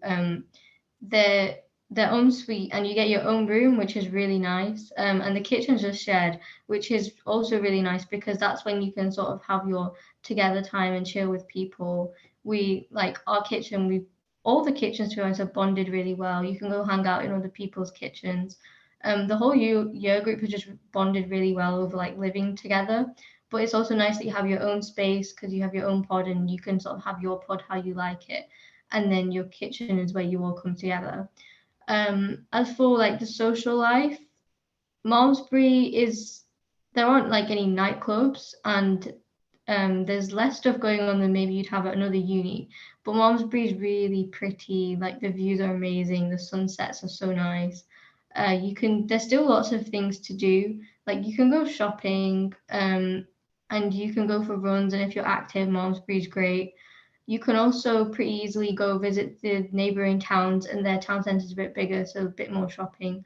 [SPEAKER 4] They're their own suite, and you get your own room, which is really nice. And the kitchen's just shared, which is also really nice because that's when you can sort of have your together time and chill with people. We like our kitchen, we all the kitchens to be honest are bonded really well. You can go hang out in other people's kitchens. The whole year group has just bonded really well over like living together. But it's also nice that you have your own space because you have your own pod and you can sort of have your pod how you like it. And then your kitchen is where you all come together. As for like the social life, Malmesbury is there aren't like any nightclubs and there's less stuff going on than maybe you'd have at another uni. But Malmesbury is really pretty, like the views are amazing, the sunsets are so nice. There's still lots of things to do. Like you can go shopping, and you can go for runs, and if you're active, Malmesbury is great. You can also pretty easily go visit the neighbouring towns, and their town centre is a bit bigger, so a bit more shopping.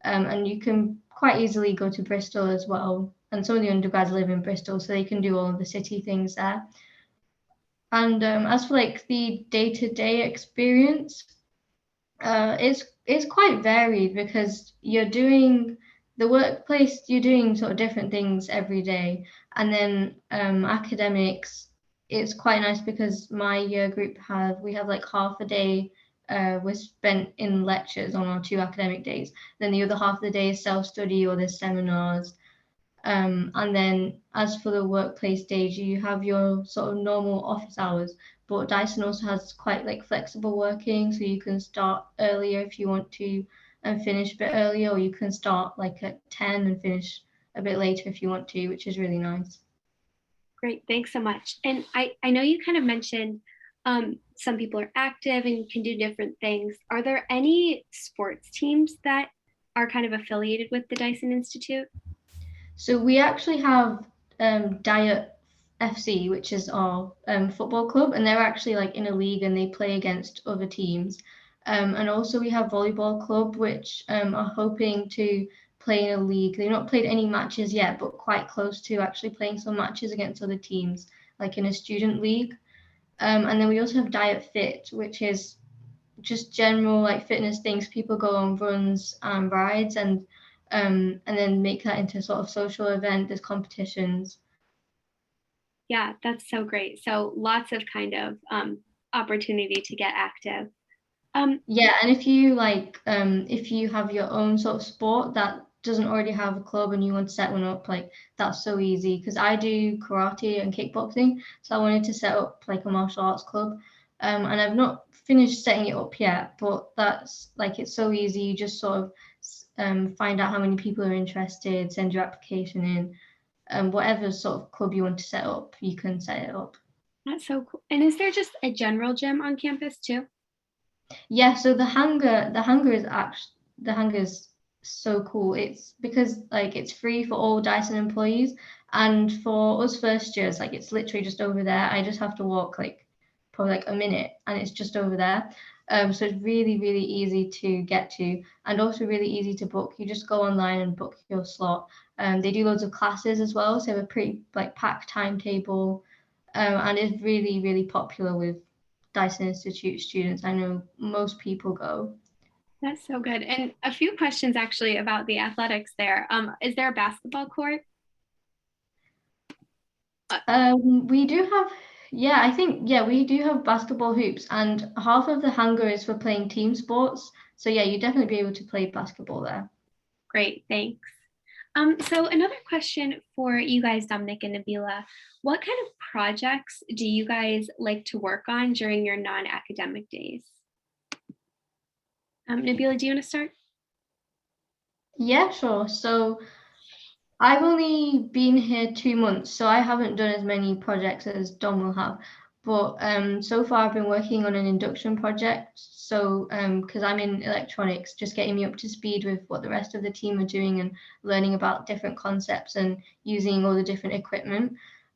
[SPEAKER 4] And you can quite easily go to Bristol as well. And some of the undergrads live in Bristol, so they can do all of the city things there. And as for like the day-to-day experience, it's quite varied because you're doing the workplace, you're doing sort of different things every day, and then academics, it's quite nice because my year group we have like half a day was spent in lectures on our 2 academic days. Then the other half of the day is self-study or there's seminars. And then as for the workplace stage, you have your sort of normal office hours, but Dyson also has quite like flexible working, so you can start earlier if you want to and finish a bit earlier, or you can start like at 10 and finish a bit later if you want to, which is really nice.
[SPEAKER 1] Great, thanks so much. And I know you kind of mentioned some people are active and can do different things. Are there any sports teams that are kind of affiliated with the Dyson Institute?
[SPEAKER 4] So we actually have Diet FC, which is our football club, and they're actually like in a league and they play against other teams. And also we have volleyball club, which are hoping to play in a league. They've not played any matches yet, but quite close to actually playing some matches against other teams, like in a student league. And then we also have Diet Fit, which is just general like fitness things. People go on runs and rides and then make that into sort of social event. There's competitions.
[SPEAKER 1] Yeah, that's so great. So lots of kind of opportunity to get active.
[SPEAKER 4] Yeah, and if you have your own sort of sport that doesn't already have a club and you want to set one up, like that's so easy because I do karate and kickboxing, so I wanted to set up like a martial arts club. And I've not finished setting it up yet, but that's like it's so easy. You just sort of find out how many people are interested, send your application in, and whatever sort of club you want to set up, you can set it up.
[SPEAKER 1] That's so cool. And is there just a general gym on campus too?
[SPEAKER 4] Yeah, so the hangar is so cool. It's because like it's free for all Dyson employees, and for us first years, like it's literally just over there. I just have to walk like probably like a minute, and it's just over there. So it's really, really easy to get to, and also really easy to book. You just go online and book your slot. They do loads of classes as well, so they have a pretty like packed timetable, and it's really, really popular with Dyson Institute students. I know most people go.
[SPEAKER 1] That's so good. And a few questions actually about the athletics there. Is there a basketball court?
[SPEAKER 4] We do have, yeah, I think, yeah, we do have basketball hoops, and half of the hangar is for playing team sports. So, yeah, you'd definitely be able to play basketball there.
[SPEAKER 1] Great, thanks. So another question for you guys, Dominic and Nabila. What kind of projects do you guys like to work on during your non-academic days? Nabila, do you want to start?
[SPEAKER 4] Yeah, sure. So, I've only been here 2 months, so I haven't done as many projects as Dom will have. But so far, I've been working on an induction project. So, because I'm in electronics, just getting me up to speed with what the rest of the team are doing and learning about different concepts and using all the different equipment.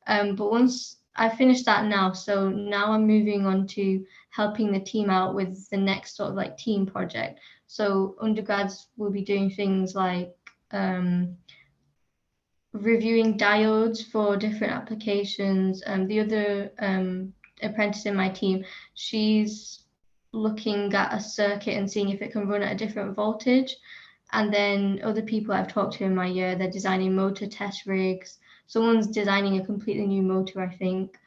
[SPEAKER 4] But once I finished that now, so now I'm moving on to helping the team out with the next sort of like team project. So, undergrads will be doing things like reviewing diodes for different applications. The other apprentice in my team, she's looking at a circuit and seeing if it can run at a different voltage. And then other people I've talked to in my year, they're designing motor test rigs. Someone's designing a completely new motor, I think.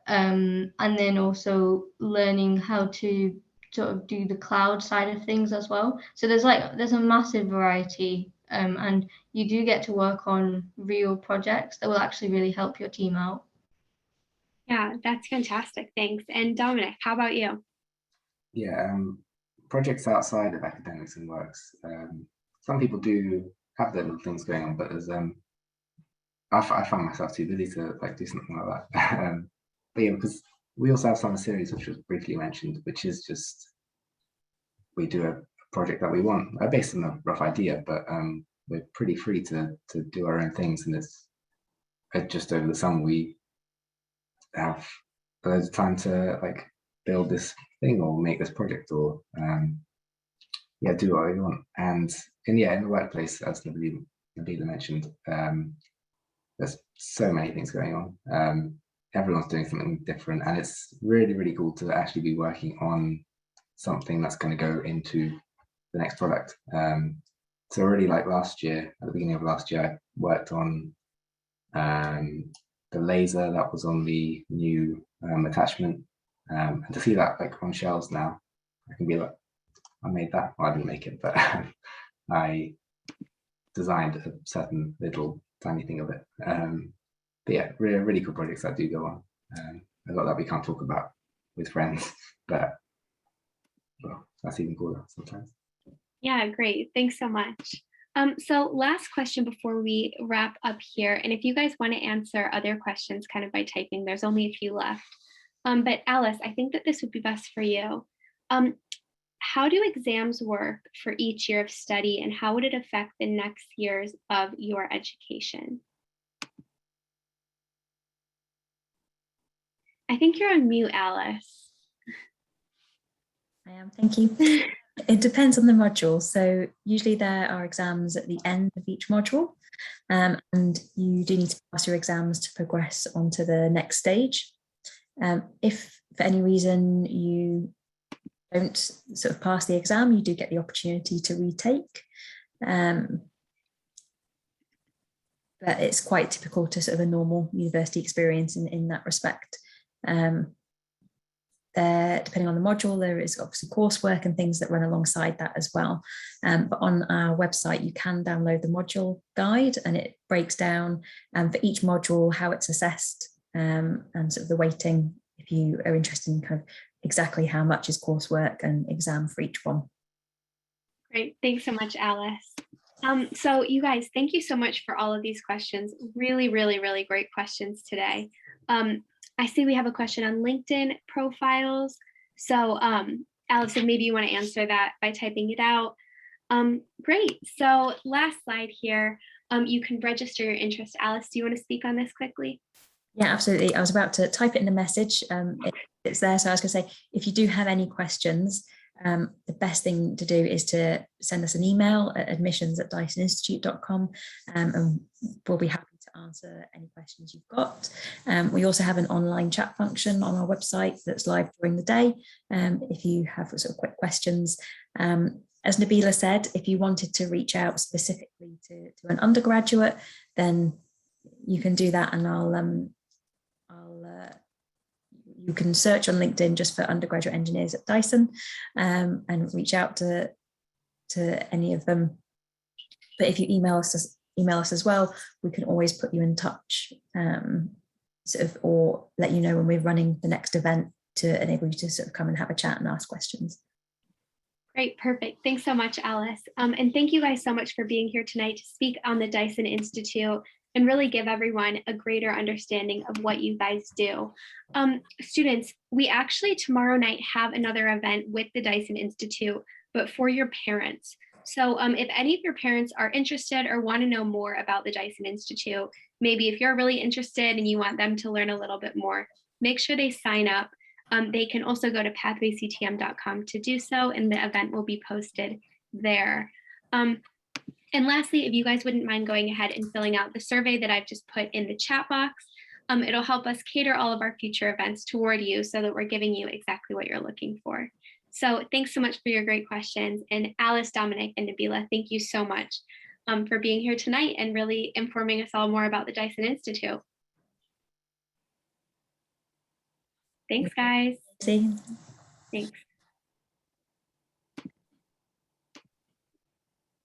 [SPEAKER 4] And then also learning how to sort of do the cloud side of things as well. So there's a massive variety, and you do get to work on real projects that will actually really help your team out.
[SPEAKER 1] Yeah, that's fantastic. Thanks. And Dominic, how about you?
[SPEAKER 3] Yeah, projects outside of academics and works. Some people do have their little things going on, but as I find myself too busy to like do something like that. But yeah, because we also have summer series, which was briefly mentioned, which is just we do a project that we want, based on a rough idea, but we're pretty free to do our own things, and it's just over the summer we have loads of time to like build this thing or make this project or yeah, do what we want. And yeah, in the workplace, as Nabila mentioned, there's so many things going on. Everyone's doing something different, and it's really, really cool to actually be working on something that's going to go into the next product. So really, like last year, at the beginning of last year, I worked on the laser that was on the new attachment, and to see that like on shelves now, I can be like, I made that. Well, I didn't make it, but I designed a certain little tiny thing of it. But yeah, really, really cool projects that do go on. A lot that we can't talk about with friends, but well, that's even cooler sometimes.
[SPEAKER 1] Yeah, great. Thanks so much. So last question before we wrap up here, and if you guys want to answer other questions kind of by typing, there's only a few left. But Alice, I think that this would be best for you. How do exams work for each year of study, and how would it affect the next years of your education? I think you're on mute, Alice.
[SPEAKER 2] I am, thank you. It depends on the module. So usually there are exams at the end of each module, and you do need to pass your exams to progress onto the next stage. If for any reason you don't sort of pass the exam, you do get the opportunity to retake. But it's quite typical to sort of a normal university experience in that respect. Depending on the module, there is obviously coursework and things that run alongside that as well. But on our website, you can download the module guide, and it breaks down for each module how it's assessed, and sort of the weighting, if you are interested in kind of exactly how much is coursework and exam for each one.
[SPEAKER 1] Great. Thanks so much, Alice. So you guys, thank you so much for all of these questions. Really, really, really great questions today. I see we have a question on LinkedIn profiles. So Allison, maybe you want to answer that by typing it out. Great. So last slide here, you can register your interest. Alice, do you want to speak on this quickly?
[SPEAKER 2] Yeah, absolutely. I was about to type it in the message. It's there. So I was going to say, if you do have any questions, the best thing to do is to send us an email at admissions@dysoninstitute.com, and we'll be happy to answer any questions you've got. We also have an online chat function on our website that's live during the day, if you have sort of quick questions. As Nabila said, if you wanted to reach out specifically to an undergraduate, then you can do that, and you can search on LinkedIn just for undergraduate engineers at Dyson, and reach out to any of them. But if you email us as well, we can always put you in touch, sort of, or let you know when we're running the next event to enable you to sort of come and have a chat and ask questions.
[SPEAKER 1] Great, perfect. Thanks so much, Alice. And thank you guys so much for being here tonight to speak on the Dyson Institute and really give everyone a greater understanding of what you guys do. Students, we actually tomorrow night have another event with the Dyson Institute, but for your parents. So if any of your parents are interested or want to know more about the Dyson Institute, maybe if you're really interested and you want them to learn a little bit more, make sure they sign up. They can also go to pathwayctm.com to do so, and the event will be posted there. And lastly, if you guys wouldn't mind going ahead and filling out the survey that I've just put in the chat box, it'll help us cater all of our future events toward you so that we're giving you exactly what you're looking for. So thanks so much for your great questions. And Alice, Dominic, and Nabila, thank you so much for being here tonight and really informing us all more about the Dyson Institute. Thanks, guys.
[SPEAKER 2] See.
[SPEAKER 1] Thanks.